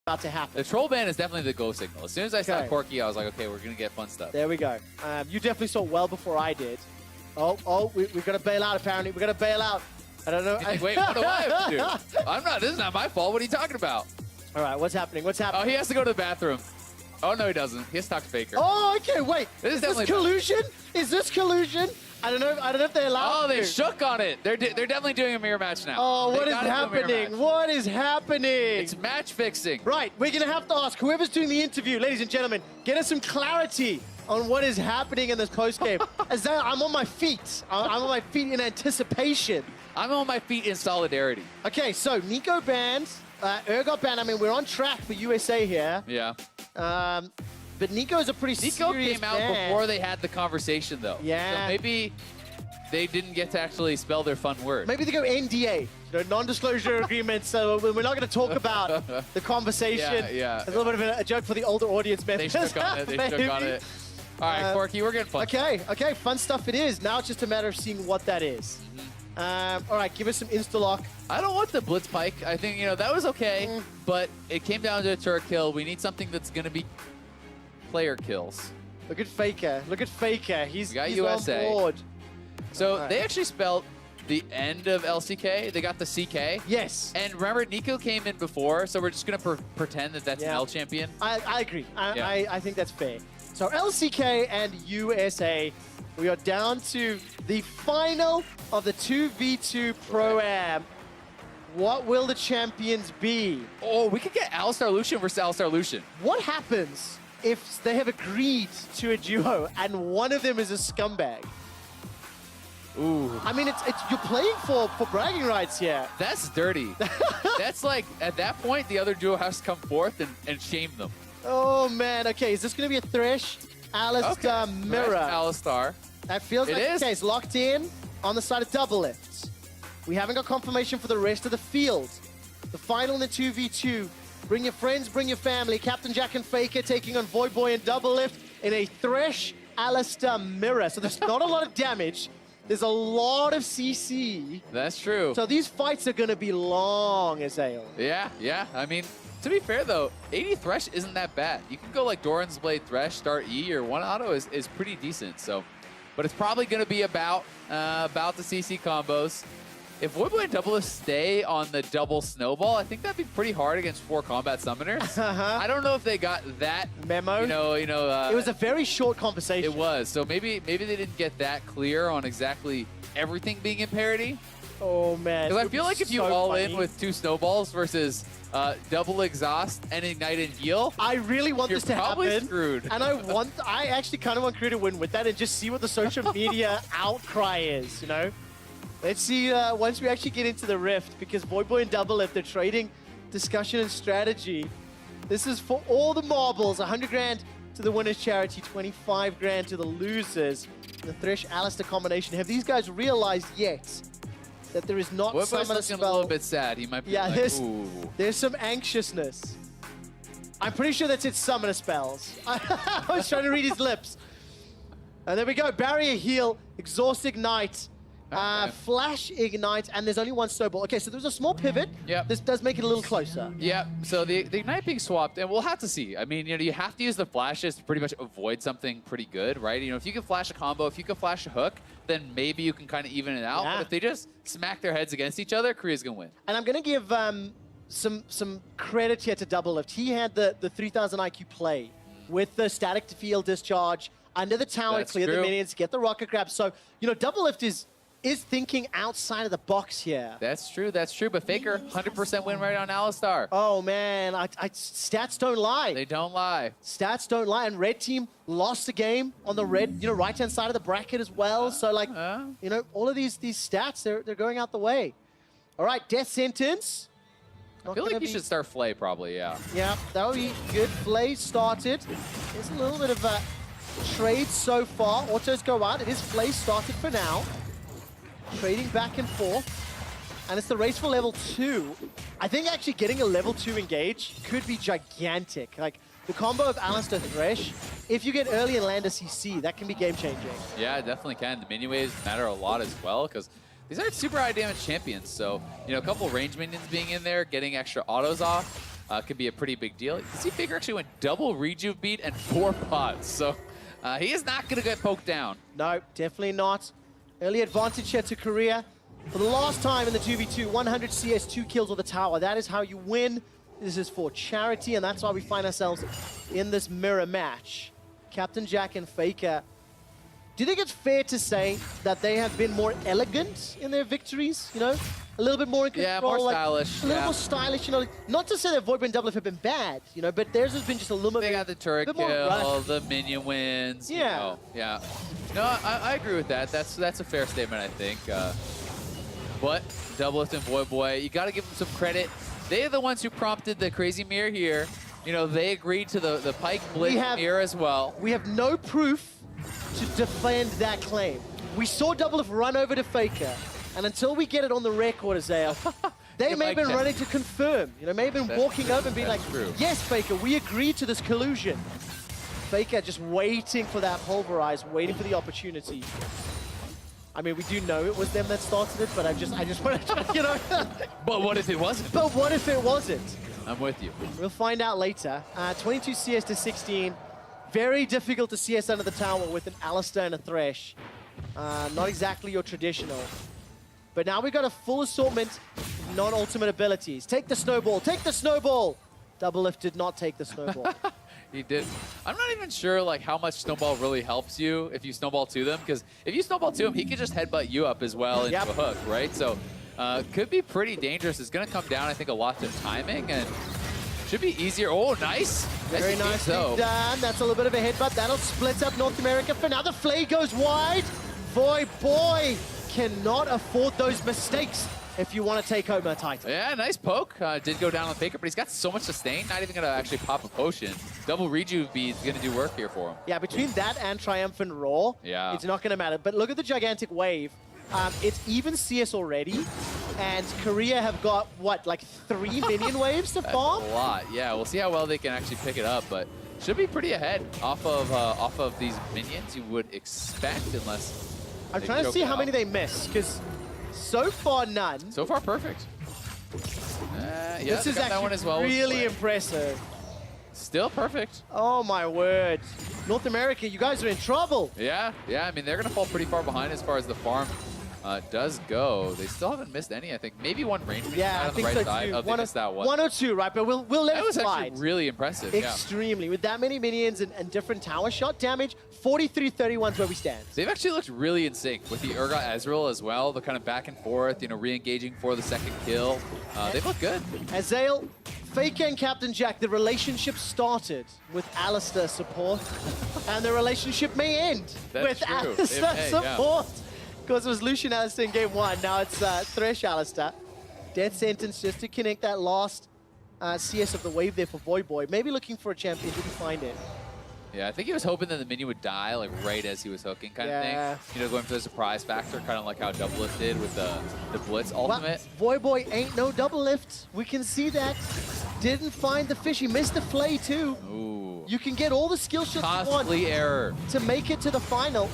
about to happen. The troll ban is definitely the go signal. As soon as I saw Okay. Corky, I was like, okay, we're going to get fun stuff. There we go. You definitely saw well before I did. We've got to bail out, apparently. We've got to bail out. I don't know. Like, wait, what do I have to do? I'm not, this is not my fault. What are you talking about? All right, what's happening? What's happening? Oh, he has to go to the bathroom. Oh, no, he doesn't. He has to talk to Faker. Oh, okay, wait. This is this definitely collusion? Is this collusion? I don't know if they allow Oh, they to. shook on it. They're definitely doing a mirror match now. Oh, They what is gotta do a mirror happening? match. What is happening? It's match fixing. Right, we're going to have to ask whoever's doing the interview, ladies and gentlemen, get us some clarity on what is happening in this postgame. As I'm on my feet. I'm on my feet in anticipation. I'm on my feet in solidarity. Okay, so Nico banned, Urgot banned. I mean, we're on track for USA here. Yeah. But Nico's a pretty Nico serious came out ban. before they had the conversation, though. Yeah. So maybe they didn't get to actually spell their fun word. Maybe they go NDA, non-disclosure agreement, so we're not going to talk about the conversation. Yeah. A little bit of a joke for the older audience members. They shook on it. They shook on it. All right, Corky, we're getting fun. Okay, fun stuff it is. Now it's just a matter of seeing what that is. All right, give us some insta-lock. I don't want the blitz pike. I think, that was okay, but it came down to a turret kill. We need something that's going to be player kills. Look at Faker. Look at Faker. He's USA. on board. So they actually spelled the end of LCK. They got the CK. Yes. And remember, Nico came in before, so we're just going to pretend that that's an L champion. I agree. I think that's fair. So LCK and USA, we are down to the final of the 2v2 Pro-Am. What will the champions be? Oh, we could get Alistar Lucian versus Alistar Lucian. What happens if they have agreed to a duo and one of them is a scumbag? Ooh. I mean, it's you're playing for bragging rights here. That's dirty. That's like, at that point, the other duo has to come forth and shame them. Oh, man. Okay, is this going to be a Thresh? Alistar Mirror. Thresh, Alistar. That feels like is. the case. Locked in on the side of Doublelift. We haven't got confirmation for the rest of the field. The final in the 2v2. Bring your friends, bring your family. Captain Jack and Faker taking on Voyboy and Doublelift in a Thresh Alistar Mirror. So there's not a lot of damage. There's a lot of CC. That's true. So these fights are going to be long, Azael. Yeah. I mean, to be fair, though, 80 Thresh isn't that bad. You can go like Doran's Blade Thresh, start E, or 1 auto is pretty decent. So, but it's probably going to be about the CC combos. If Voyboy and Doublelift stay on the double snowball, I think that'd be pretty hard against 4 combat summoners. I don't know if they got that memo. It was a very short conversation. It was. So maybe they didn't get that clear on exactly everything being in parity. Oh man! Because I feel like if you all funny. in with 2 snowballs versus double exhaust and ignite and heal, I really want this to happen. You're probably screwed. And I actually kind of want Crew to win with that and just see what the social media outcry is. Let's see once we actually get into the Rift, because Voyboy and Doublelift, they're trading discussion and strategy. This is for all the marbles. 100 grand to the winner's charity, 25 grand to the losers. The Thresh Alistar combination. Have these guys realized yet that there is not Voyboy's summon a looking spell? a little bit sad. He might be like, ooh. There's some anxiousness. I'm pretty sure that's it, summoner spells. I was trying to read his lips. And there we go. Barrier heal, exhaust ignite. Flash ignite, and there's only 1 snowball. Okay, so there's a small pivot. Yep. This does make it a little closer. Yeah, so the ignite being swapped, and we'll have to see. I mean, you have to use the flashes to pretty much avoid something pretty good, right? If you can flash a combo, if you can flash a hook, then maybe you can kind of even it out. Yeah. But if they just smack their heads against each other, Korea's gonna win. And I'm gonna give some credit here to Doublelift. He had the 3000 IQ play with the static to field discharge under the tower, That's clear true. the minions, get the rocket grab. So Doublelift is thinking outside of the box here. That's true. But Faker, 100% win rate on Alistar. Oh man, stats don't lie. They don't lie. Stats don't lie, and red team lost the game on the red, right-hand side of the bracket as well. So all of these stats, they're going out the way. All right, death sentence. I feel like you should start Flay probably, yeah. Yeah, that would be good. Flay started. There's a little bit of a trade so far. Autos go out. It is Flay started for now. Trading back and forth. And it's the race for level 2. I think actually getting a level 2 engage could be gigantic. Like, the combo of Alistar Thresh, if you get early and land a CC, that can be game-changing. Yeah, it definitely can. The minion waves matter a lot as well, because these aren't super high damage champions. So, a couple range minions being in there, getting extra autos off, could be a pretty big deal. You see Faker actually went double rejuve beat and 4 pots, so he is not going to get poked down. No, definitely not. Early advantage here to Korea. For the last time in the 2v2, 100 CS, 2 kills with the tower. That is how you win. This is for charity, and that's why we find ourselves in this mirror match. Captain Jack and Faker. Do you think it's fair to say that they have been more elegant in their victories? You know, a little bit more in control. Yeah, more like, stylish. A little more stylish, you know. Not to say that Voyboy and Doublelift have been bad, you know, but theirs has been just a little bit. They got the turret bit more kill, rushed. the minion wins. Yeah. You know, yeah. No, I agree with that. That's a fair statement, I think. But Doublelift and Voyboy, you got to give them some credit. They are the ones who prompted the crazy mirror here. You know, they agreed to the Pike Blitz mirror as well. We have no proof to defend that claim. We saw Doublelift run over to Faker, and until we get it on the record, Azale, they may have been running to confirm. You know, may have been walking over and being like, yes, Faker, we agreed to this collusion. Faker just waiting for that pulverize, waiting for the opportunity. I mean, we do know it was them that started it, but I just want to, you know. But what if it wasn't? But what if it wasn't? I'm with you. We'll find out later. 22 CS to 16. Very difficult to CS under the tower with an Alistair and a Thresh. Not exactly your traditional. But now we've got a full assortment of non-ultimate abilities. Take the snowball, take the snowball! Doublelift did not take the snowball. He did. I'm not even sure like how much snowball really helps you if you snowball to them, because if you snowball to him, he could just headbutt you up as well into a hook, right? So could be pretty dangerous. It's going to come down, I think, a lot to timing, and should be easier. Oh, nice. Very nicely done. That's a little bit of a headbutt. That'll split up North America for now. The Flay goes wide. Voyboy cannot afford those mistakes if you want to take home a title. Yeah, nice poke. Did go down on Faker, but he's got so much sustain, not even going to actually pop a potion. Double rejuve bead is going to do work here for him. Yeah, between that and Triumphant Roar, it's not going to matter. But look at the gigantic wave. It's even CS already, and Korea have got, what, like 3 minion waves to farm? That's a lot, yeah. We'll see how well they can actually pick it up, but should be pretty ahead off of these minions, you would expect, unless I'm trying to see how many they miss, because so far none. So far, perfect. Yeah, this is actually that one as well really impressive. Still perfect. Oh my word. North America, you guys are in trouble. Yeah, I mean, they're going to fall pretty far behind as far as the farm does go. They still haven't missed any, I think. Maybe one range on the right side. Oh, they missed that one. 1 or 2, right? But we'll let it slide. That was actually really impressive. Extremely. With that many minions and different tower shot damage, 43-31 is where we stand. They've actually looked really in sync with the Urgot Ezreal as well. The kind of back and forth, you know, re-engaging for the second kill. They look good. Azale, Faker and Captain Jack, the relationship started with Alistair support, and the relationship may end with Alistair support. Because it was Lucian Alistair in game 1, now it's Thresh Alistair. Death sentence just to connect that last CS of the wave there for Voyboy. Maybe looking for a champion, didn't find it. Yeah, I think he was hoping that the minion would die like right as he was hooking kind of thing. You know, going for the surprise factor, kind of like how Doublelift did with the Blitz ultimate. Well, Voyboy ain't no Doublelift. We can see that. Didn't find the fish. He missed the flay too. Ooh. You can get all the skill shots you want error to make it to the final.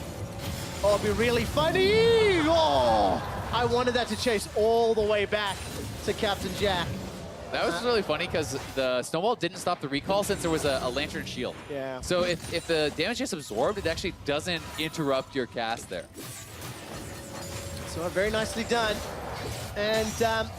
Oh, it'll be really funny. Oh, I wanted that to chase all the way back to Captain Jack. That was really funny because the snowball didn't stop the recall since there was a lantern shield. Yeah. So if the damage is absorbed, it actually doesn't interrupt your cast there. So very nicely done. And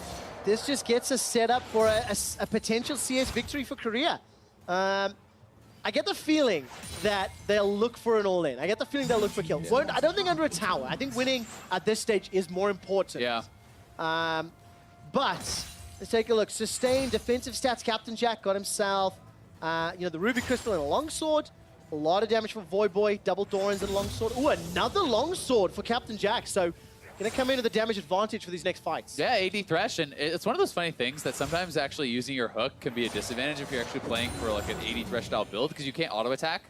this just gets us set up for a potential CS victory for Korea. I get the feeling that they'll look for an all-in. I get the feeling they'll look for kills. Yeah. I don't think under a tower. I think winning at this stage is more important. Yeah. But let's take a look. Sustained defensive stats. Captain Jack got himself, you know, the Ruby Crystal and a longsword. A lot of damage for Voyboy. Double Dorans and longsword. Ooh, another longsword for Captain Jack. So gonna come into the damage advantage for these next fights. Yeah, AD Thresh, and it's one of those funny things that sometimes actually using your hook can be a disadvantage if you're actually playing for like an AD Thresh style build, because you can't auto-attack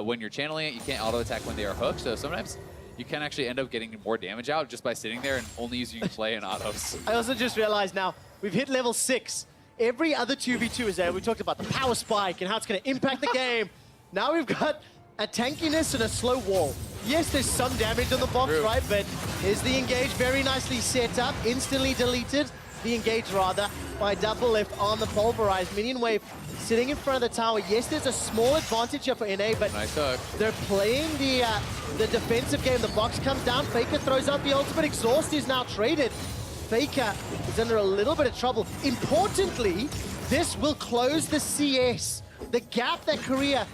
when you're channeling it, you can't auto-attack when they are hooked, so sometimes you can actually end up getting more damage out just by sitting there and only using your play and autos. I also just realized now, we've hit level 6. Every other 2v2 is there. We talked about the power spike and how it's gonna impact the game. Now we've got a tankiness and a slow wall. Yes, there's some damage on the box, right? But is the engage very nicely set up, instantly deleted, the engage rather, by Doublelift on the pulverized. Minion wave sitting in front of the tower. Yes, there's a small advantage here for NA, but Nice hook. they're playing the defensive game. The box comes down. Faker throws out the ultimate. Exhaust is now traded. Faker is under a little bit of trouble. Importantly, this will close the CS. The gap that Korea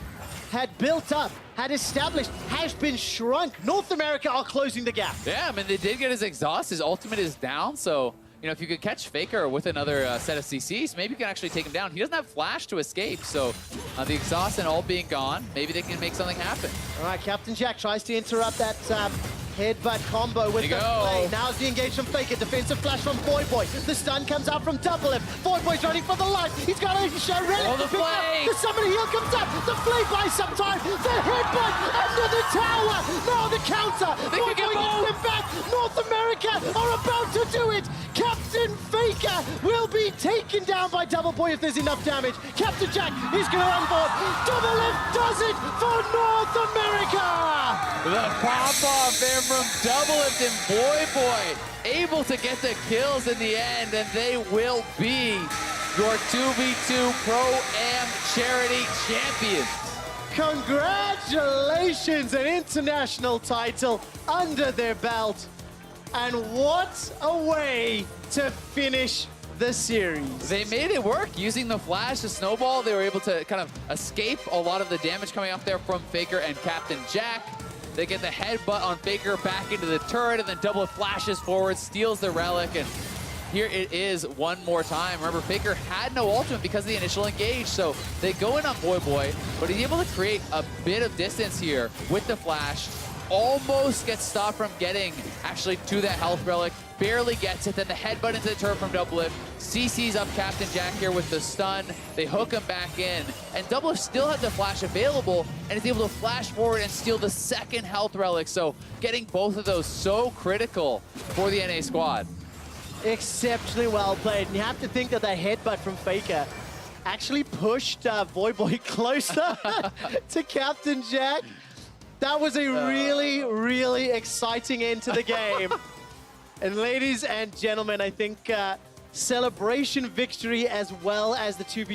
had built up, had established, has been shrunk. North America are closing the gap. Yeah, I mean, they did get his exhaust. His ultimate is down, so, you know, if you could catch Faker with another set of CCs, maybe you can actually take him down. He doesn't have flash to escape, so the exhaust and all being gone, maybe they can make something happen. All right, Captain Jack tries to interrupt that headbutt combo with the play. Now's the engage from Faker. Defensive flash from Voyboy. The stun comes out from Doublelift. Voyboy's running for the light. He's got a show ready. Oh, the flay! The summoner heal comes up. The flay buys some time. The headbutt under the tower. Now the counter. Voyboy gets him back. North America are about to do it. Captain Faker will be taken down by Doubleboy if there's enough damage. Captain Jack is going to run board. Doublelift does it for North America. The pop-off there from Doublelift and Voyboy, able to get the kills in the end, and they will be your 2v2 Pro-Am Charity Champions. Congratulations, an international title under their belt. And what a way to finish the series. They made it work using the flash, the snowball. They were able to kind of escape a lot of the damage coming off there from Faker and Captain Jack. They get the headbutt on Faker back into the turret, and then Double flashes forward, steals the relic, and here it is one more time. Remember, Faker had no ultimate because of the initial engage, so they go in on Voyboy, but he's able to create a bit of distance here with the flash. Almost gets stopped from getting actually to that health relic, barely gets it, then the headbutt into the turret from Doublelift. CC's up Captain Jack here with the stun. They hook him back in, and Doublelift still has the flash available and is able to flash forward and steal the second health relic. So getting both of those so critical for the NA squad. Exceptionally well played. And you have to think that headbutt from Faker actually pushed Voyboy closer to Captain Jack. That was a really, really exciting end to the game. And ladies and gentlemen, I think celebration victory as well as the 2v2